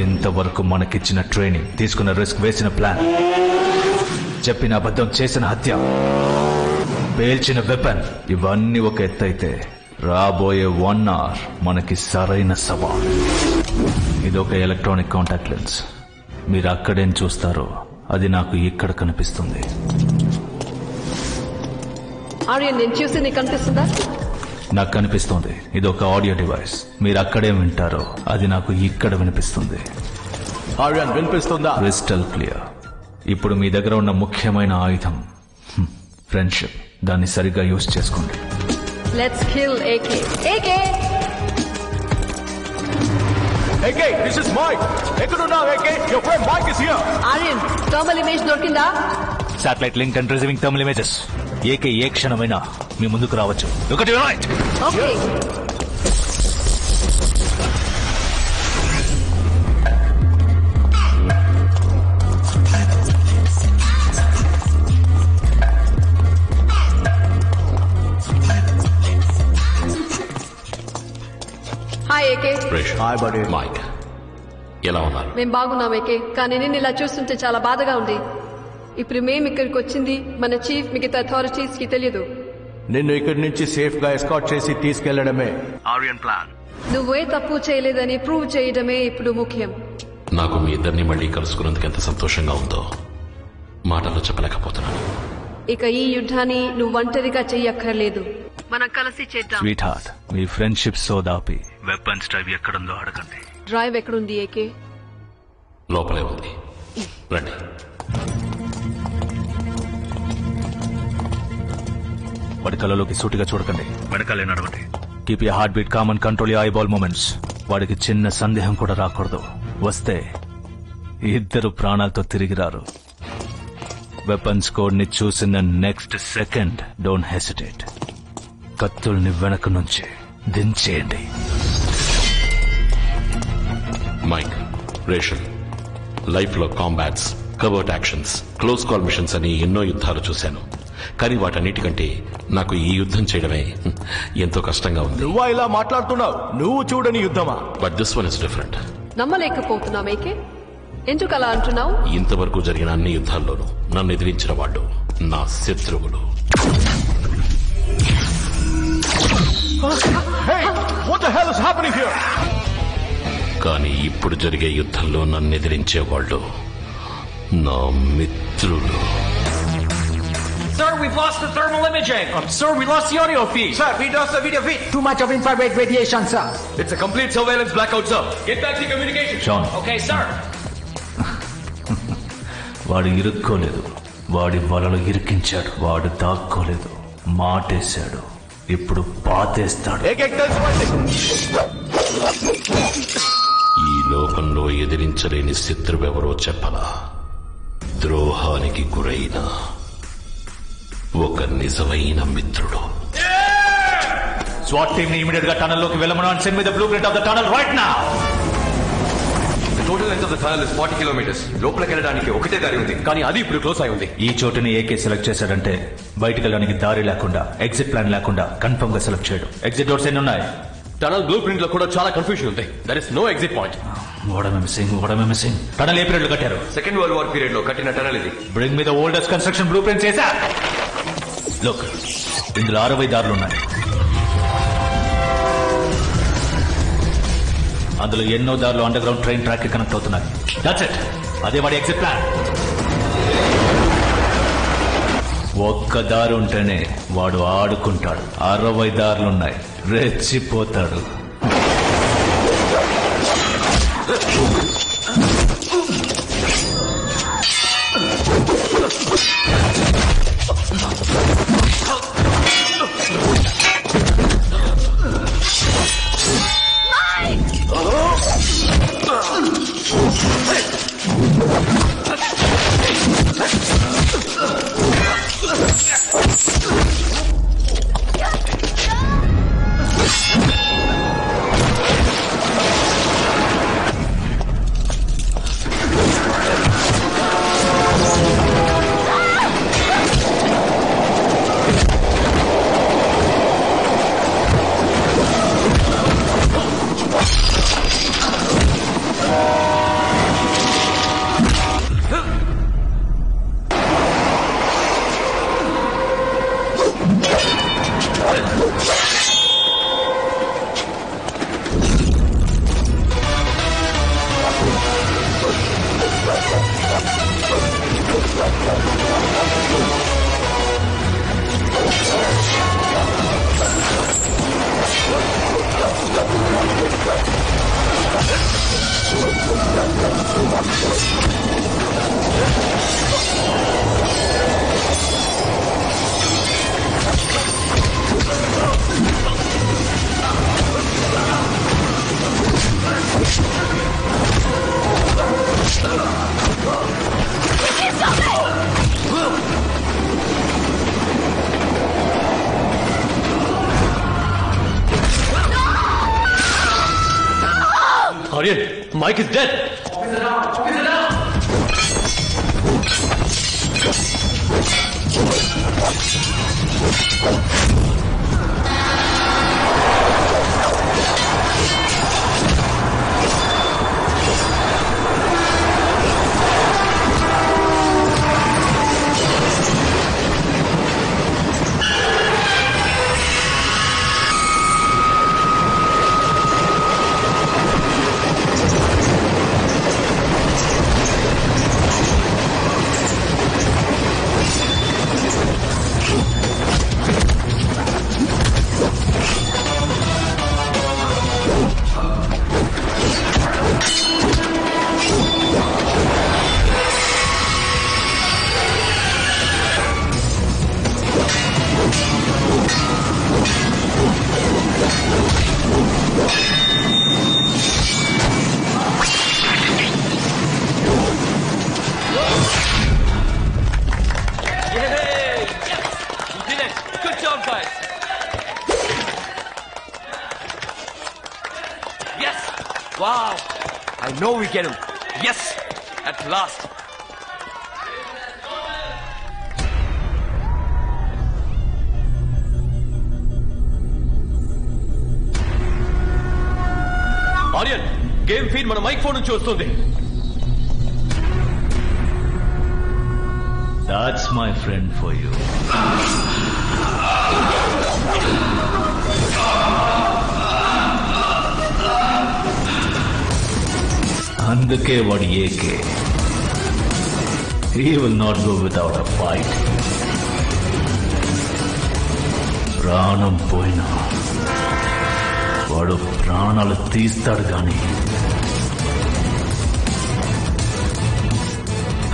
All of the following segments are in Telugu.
ఇంతవరకు మనకిచ్చిన ట్రైనింగ్, తీసుకున్న రిస్క్, వేసిన ప్లాన్, చెప్పిన అబద్ధం, చేసిన హత్య, పేల్చిన వెపన్, ఇవన్నీ ఒక ఎత్తైతే రాబోయే 1 hour మనకి సరైన సవాల్. ఇదొక ఎలక్ట్రానిక్ కాంటాక్ట్ లెన్స్. మీరు అక్కడేం చూస్తారో అది నాకు ఇక్కడ కనిపిస్తుంది. ఆర్యన్, నేను చూసి నీకు కనిపిస్తుందా? నాకు కనిపిస్తుంది. ఇదొక ఆడియో డివైస్. మీరు అక్కడేం వింటారో అది నాకు ఇక్కడ వినిపిస్తుంది. ఆర్యన్, వినిపిస్తుందా? Crystal clear. ఇప్పుడు మీ దగ్గర ఉన్న ముఖ్యమైన ఆయుధం ఫ్రెండ్షిప్. దాన్ని సరిగ్గా యూజ్ చేసుకోండి. Let's kill AK. AK AK, this is Mike. ఎక్కడున్నావు AK? Your friend Mike is here. Aryan, thermal image దొరికిందా? Satellite link and receiving thermal images. AK ఏ క్షణమైనా మీ ముందుకు రావచ్చు. ఒకటి right. Okay. Hi AK. Hi buddy. Mike, ఎలా ఉన్నారు? మేము బాగున్నాం ఏకే, కానీ నేను ఇలా చూస్తుంటే చాలా బాధగా ఉంది. ఇప్పుడు మేము ఇక్కడికి వచ్చింది మన చీఫ్ మిగతా అథారిటీస్ కి తెలియదు. నిన్ను ఇక్కడి నుంచి సేఫ్ గా ఎస్కాట్ చేసి తీసుకెళ్లడమే ఆర్యన్ ప్లాన్. నువ్వే తప్పు చేయలేదని ప్రూవ్ చేయడమే ఇప్పుడు ముఖ్యం. నాకు మీ ఇద్దరిని మళ్ళీ కలుసుకున్నందుకు ఎంత సంతోషంగా ఉందో మాటల్లో చెప్పలేకపోతున్నాను. ఇక ఈ యుద్ధాన్ని నువ్వు ఒంటరిగా చెయ్యక్కర్లేదు, మనం కలిసి చేద్దాం. స్వీట్ హార్ట్, మీ ఫ్రెండ్షిప్ సోదాపి వెపన్స్ డ్రైవ్ ఎక్కడుందో అడగండి. డ్రైవ్ ఎక్కడుంది ఏకే? లోపలే ఉంది, రండి. వాడి కళ్ళలోకి సూటిగా చూడకండి, వెనకాలే నడవండి. Keep your heartbeat calm and control your eyeball movements. వాడికి చిన్న సందేహం కూడా రాకూడదు. వస్తే ఇద్దరు ప్రాణాలతో తిరిగి రారు. వెపన్స్ కోడ్ ని చూసిన నెక్స్ట్ సెకండ్ డోంట్ హెసిటేట్. కత్తుల్ని వెనక నుంచి దించేయండి. మైక్, రేషన్, లైఫ్ లో కాంబాట్స్, కవర్ట్ యాక్షన్స్, క్లోజ్ కాల్ మిషన్స్ అని ఎన్నో యుద్ధాలు చూశాను. కానీ వాటన్నిటికంటే నాకు ఈ యుద్ధం చేయడమే ఎంతో కష్టంగా ఉంది. నువ్వా ఇలా మాట్లాడుతున్నావు? నువ్వు చూడని యుద్ధమా? But this one is different. నమ్మలేకపోతున్నాం ఏకే. ఎందుకు అలా అంటున్నావు? ఇంతవరకు జరిగిన అన్ని యుద్ధాల్లోనూ నన్ను ఎదిరించిన వాళ్ళు నా శత్రువులు. కానీ ఇప్పుడు జరిగే యుద్ధంలో నన్ను ఎదిరించే వాళ్ళు నా మిత్రులు. Sir, we've lost the thermal imaging. Sir, we lost the audio feed. Sir, we lost the video feed. Too much of infrared radiation, sir. It's a complete surveillance blackout, sir. Get back to communication. Sean. Okay, sir. వాడు ఇరుక్కోలేదు, వాడి వలలో ఇరికించాడు. వాడు దాక్కోలేదు, మాటేశాడు. ఇప్పుడు పాతేస్తాడు. ఈ లోకంలో ఎదిరించలేని శత్రువెవరో చెప్పలా? ద్రోహానికి గురైన ఒక నిజమైన మిత్రుడు. SWAT team ని ఇమిడియట్ గా టనల్ లోకి వెళ్ళమను and send me the blueprint of the tunnel right now. The total length of the tunnel is 40 kilometers. లోపలికి వెళ్ళడానికి ఒకటే దారి ఉంది, కానీ అది ఇప్పుడు క్లోజ్ అయి ఉంది. ఈ చోటుని ఏకే సెలెక్ట్ చేశాడంటే బయటికి వెళ్ళడానికి దారి లేకుండా, ఎగ్జిట్ ప్లాన్ లేకుండా కన్ఫర్మ్ గా సెలెక్ట్ చేయడు. ఎగ్జిట్ డోర్స్ ఎన్ని ఉన్నాయి? టనల్ బ్లూ ప్రింట్ లో కూడా చాలా కన్ఫ్యూజన్ ఉంది. There is no exit point. What am I missing? Tunnel ఏ పీరియడ్ లో కట్టారు? సెకండ్ వరల్డ్ వార్ పీరియడ్ లో కట్టిన టనల్ ఇది. Bring me the oldest construction blueprints, చేశా. Look, ఇందులో 60 దారులు ఉన్నాయి. అందులో ఎన్నో దారులు అండర్ గ్రౌండ్ ట్రైన్ ట్రాక్ కి కనెక్ట్ అవుతున్నాయి. That's it. అదే వాడి ఎగ్జిట్ ప్లాన్. ఒక్క దారి ఉంటేనే వాడు ఆడుకుంటాడు. 60 దారులున్నాయి, రెచ్చిపోతాడు. Aryan, Mike is dead. Wow! I know we get him. Yes! At last! Aryan, game feed మన మైక్ ఫోన్ నుంచి వస్తుంది. That's my friend for you. అందుకే వాడు AK. He will not go without a fight. ప్రాణం పోయినా వాడు ప్రాణాలు తీస్తాడు గాని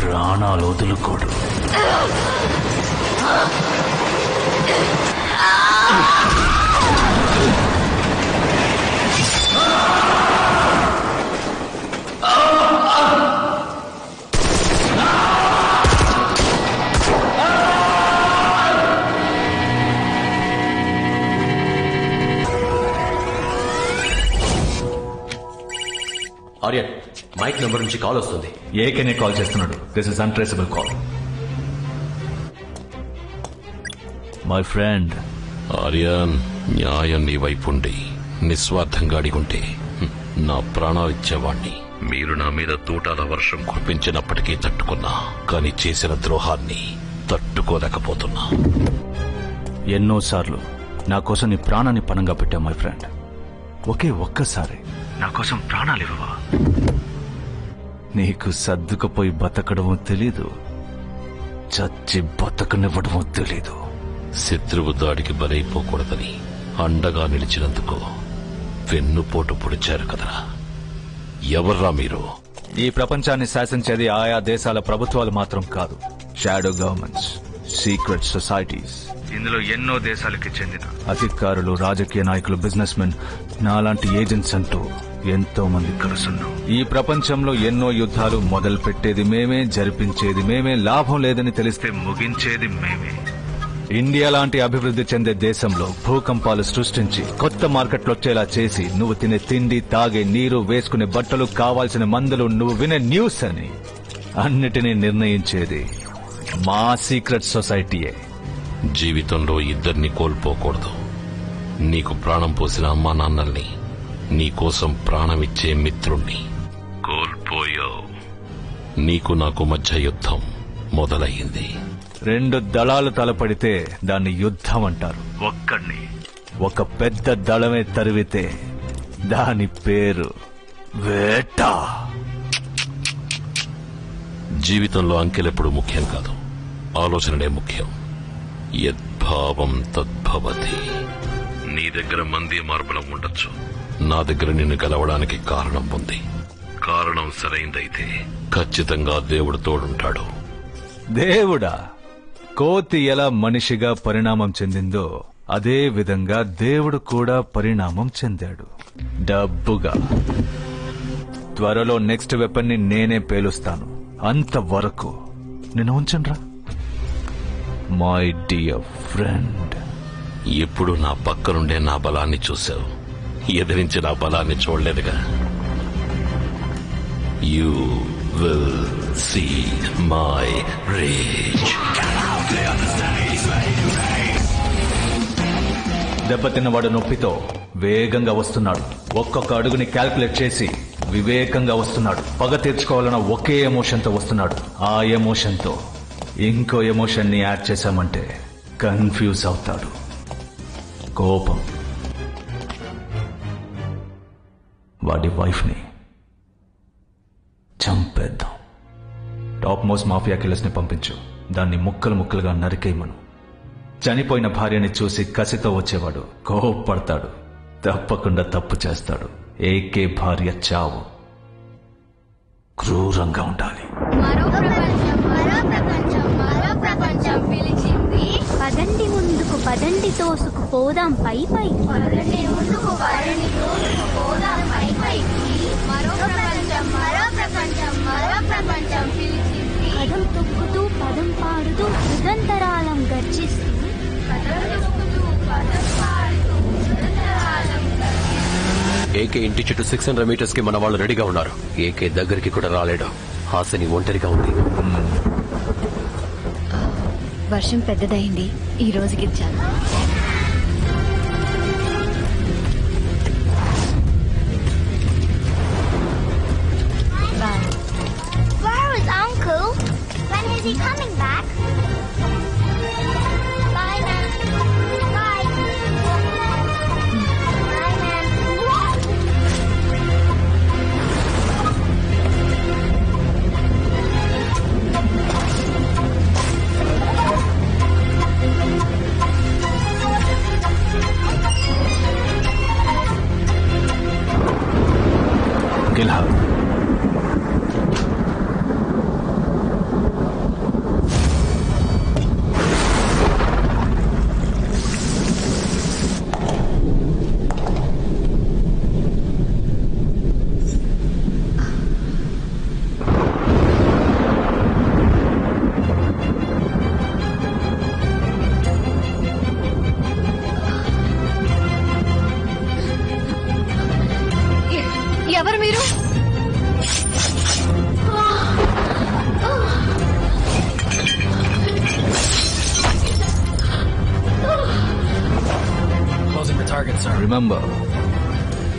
ప్రాణాలు వదులుకోడు. ఆర్యన్, మైక్ నంబర్ నుంచి కాల్ వస్తుంది. ఏకేనే కాల్ చేస్తున్నాడు. This is untraceable call. My friend Aryan, న్యాయం నీ వైపుండి నిస్వార్థంగా అడిగుంటే నా ప్రాణాలు ఇచ్చేవాణ్ణి. మీరు నా మీద తూటాల వర్షం కురిపించినప్పటికీ తట్టుకున్నా, కానీ చేసిన ద్రోహాన్ని తట్టుకోలేకపోతున్నా. ఎన్నోసార్లు నా కోసం నీ ప్రాణాన్ని పణంగా పెట్టావు మై ఫ్రెండ్. ఒకే ఒక్కసారి నా కోసం ప్రాణాలు ఇవ్వవా? నీకు సర్దుకుపోయి బతకడమో తెలీదు, చచ్చి బతకనివ్వడమో తెలీదు. శత్రువు దాడికి బలైపోకూడదని అండగా నిలిచినందుకు వెన్నుపోటు పొడిచారు కదరా. ఎవర్రా మీరు? ఈ ప్రపంచాన్ని శాసించేది ఆయా దేశాల ప్రభుత్వాలు మాత్రం కాదు, షాడో గవర్నమెంట్స్, సీక్రెట్ సొసైటీస్. ఇందులో ఎన్నో దేశాలకి చెందిన అధికారులు, రాజకీయ నాయకులు, బిజినెస్ మెన్, నాలాంటి ఏజెంట్స్ అంటూ ఎంతో మంది కలుసున్నాం. ఈ ప్రపంచంలో ఎన్నో యుద్ధాలు మొదలు పెట్టేది మేమే, జరిపించేది మేమే, లాభం లేదని తెలిస్తే ముగించేది మేమే. ఇండియా లాంటి అభివృద్ధి చెందే దేశంలో భూకంపాలు సృష్టించి కొత్త మార్కెట్లు వచ్చేలా చేసి, నువ్వు తినే తిండి, తాగే నీరు, వేసుకునే బట్టలు, కావాల్సిన మందులు, నువ్వు వినే న్యూస్ అని అన్నిటినీ నిర్ణయించేది మా సీక్రెట్ సొసైటీయే. జీవితంలో ఇద్దరిని కోల్పోకూడదు. నీకు ప్రాణం పోసిన అమ్మా నాన్నల్ని, నీకోసం ప్రాణమిచ్చే మిత్రుణ్ణి కోల్పోయావు. నీకు నాకు మధ్య యుద్ధం మొదలయ్యింది. రెండు దళాలు తలపడితే దాన్ని యుద్ధం అంటారు. ఒక పెద్ద దళమే తరివితే దాని పేరు వేట. జీవితంలో అంకెలెప్పుడు ముఖ్యం కాదు, ఆలోచనలే ముఖ్యం. యద్భావం తద్భవతి. నీ దగ్గర మంది మార్బలం ఉండొచ్చు, నా దగ్గర నిన్ను గెలవడానికి కారణం ఉంది. కారణం సరైందైతే ఖచ్చితంగా దేవుడు తోడుంటాడు. దేవుడా? కోతి ఎలా మనిషిగా పరిణామం చెందిందో అదే విధంగా దేవుడు కూడా పరిణామం చెందాడు. డబ్బుగా. త్వరలో నెక్స్ట్ వెపన్ ని నేనే పేలుస్తాను. అంతవరకు నేను ఉంచండ్రా మై డియర్ ఫ్రెండ్. ఎప్పుడు నా పక్కనుండే నా బలాన్ని చూశావు, ఎదిరించి నా బలాన్ని చూడలేదుగా. You will see my rage. దెబ్బతిన్నవాడు నొప్పితో వేగంగా వస్తున్నాడు. ఒక్కొక్క అడుగుని క్యాల్కులేట్ చేసి వివేకంగా వస్తున్నాడు. పగ తీర్చుకోవాలన్న ఒకే ఎమోషన్తో వస్తున్నాడు. ఆ ఎమోషన్తో ఇంకో ఎమోషన్ ని యాడ్ చేశామంటే కన్ఫ్యూజ్ అవుతాడు. కోపం. వాడి వైఫ్ ని చంపేద్దాం. టాప్ మోస్ట్ మాఫియా కిల్లర్స్ ని పంపించు. దాన్ని ముక్కలు ముక్కలుగా నరికేయమను. చనిపోయిన భార్యని చూసి కసితో వచ్చేవాడు కోప్పడతాడు. తప్పకుండా తప్పు చేస్తాడు. ఏకే భార్య చావు క్రూరంగా ఉండాలి. మరో ప్రపంచం పిలిచింది. పదండి ముందుకు, పదండి తోసుకు పోదాం పై పై. పదండి ముందుకు, పదండి తోసుకు పోదాం పై పై. మరో ప్రపంచం పిలిచింది. పదం తొక్కుతూ, పదం పాడుతూ, యుగంతరాలం గర్జిస్తూ. ఏకే ఇంటి చుట్టూ 600 మీటర్స్ కి మన వాళ్ళు రెడీగా ఉన్నారు. ఏకే దగ్గరికి కూడా రాలేడు. హాసిని ఒంటరిగా ఉంది. వర్షం పెద్దదైంది. ఈ రోజుకి చాలు. Where is Uncle? When is he coming back? Bye, Ma'am. Bye. Bye, Ma'am. Kill her. ఎవరు మీరు? Closing the target, sir. Remember,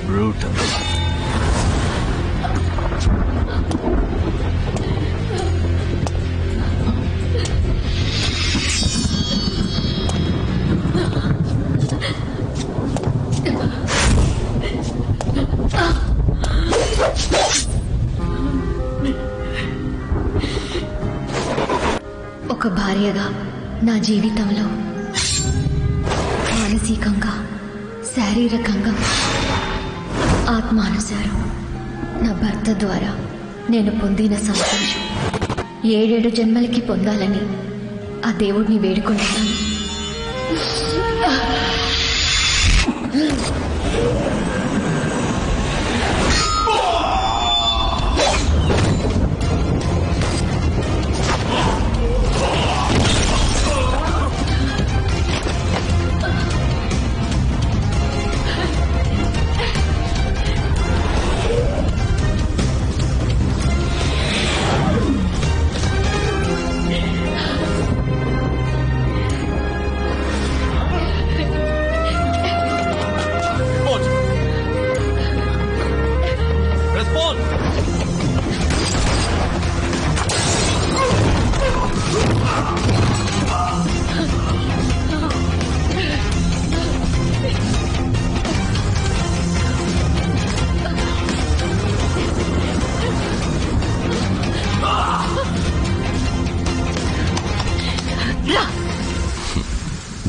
brutal. ఒక భార్యగా నా జీవితంలో మానసికంగా, శారీరకంగా, ఆత్మానుసారం నా భర్త ద్వారా నేను పొందిన సంతోషం 7 జన్మలకి పొందాలని ఆ దేవుడిని వేడుకుంటున్నాను.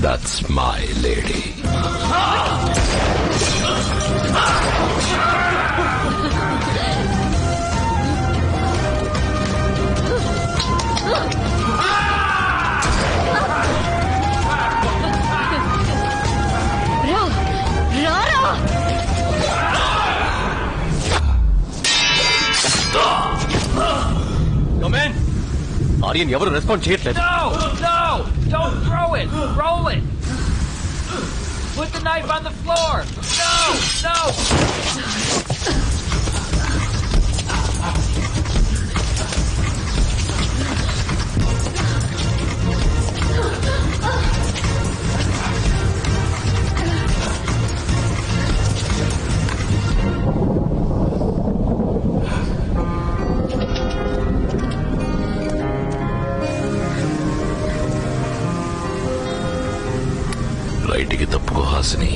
That's my lady. ఆర్యన్ ఎవరు రెస్పాండ్ చేయట్లేదు. Don't throw it. Roll it. Put the knife on the floor. No. రైట్కి తప్పుకో హాసిని.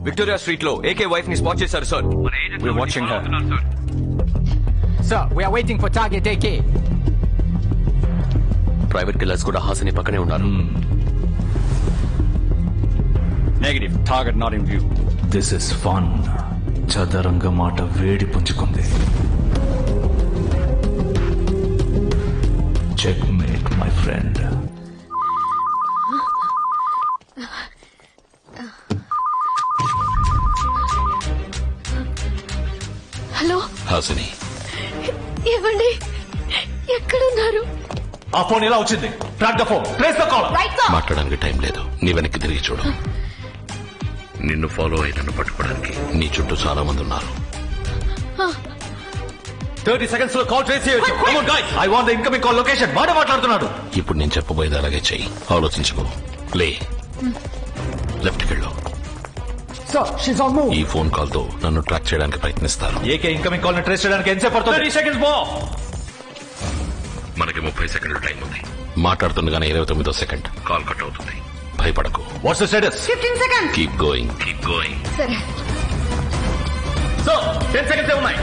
విక్టోరియా స్ట్రీట్ లో ఏకే వైఫ్ ని స్పాట్ చేశారు sir. We're watching her. Sir, we are waiting for target AK. Private killers కూడా హాసిని పక్కనే ఉన్నారు. Negative. Target not in view. This is fun. చదరంగ మాట వేడి పుంజుకుంది. Checkmate my friend. Hello Hasini, ఏమండి, ఎక్కడున్నారు? ఆ ఫోన్ ఎలా వచ్చింది? Track the phone, trace the call. మాట్లాడడానికి టైం లేదు. నీ వెనక్కి తిరిగి చూడు. నిన్ను ఫాలో అయి నన్ను పట్టుకోవడానికి నీ చుట్టూ చాలా మంది ఉన్నారు. 30 seconds లో కాల్ ట్రేస్ చేయొచ్చు. Come on guys, I want the incoming call location. వాడే మాట్లాడుతున్నాడు. ఇప్పుడు నేను చెప్పబోయేది అలాగే చెయ్యి. ఆలోచించుకో. లే, లెఫ్ట్కి వెళ్ళు. Sir, she's on move. ఈ ఫోన్ కాల్ తో నన్ను ట్రాక్ చేయడానికి ప్రయత్నిస్తారు. ఏకే ఇన్కమింగ్ కాల్ ని ట్రేస్ చేయడానికి ఎంతసేపు పడుతుంది? 30 seconds more. మనకి 30 సెకండ్ల టైం ఉంది. మాట్లాడుతుండగానే 29వ సెకండ్ కాల్ కట్ అవుతుంది. భయపడకు. What's the status? 15 seconds. Keep going. సరే. So 10 seconds ఉన్నాయి.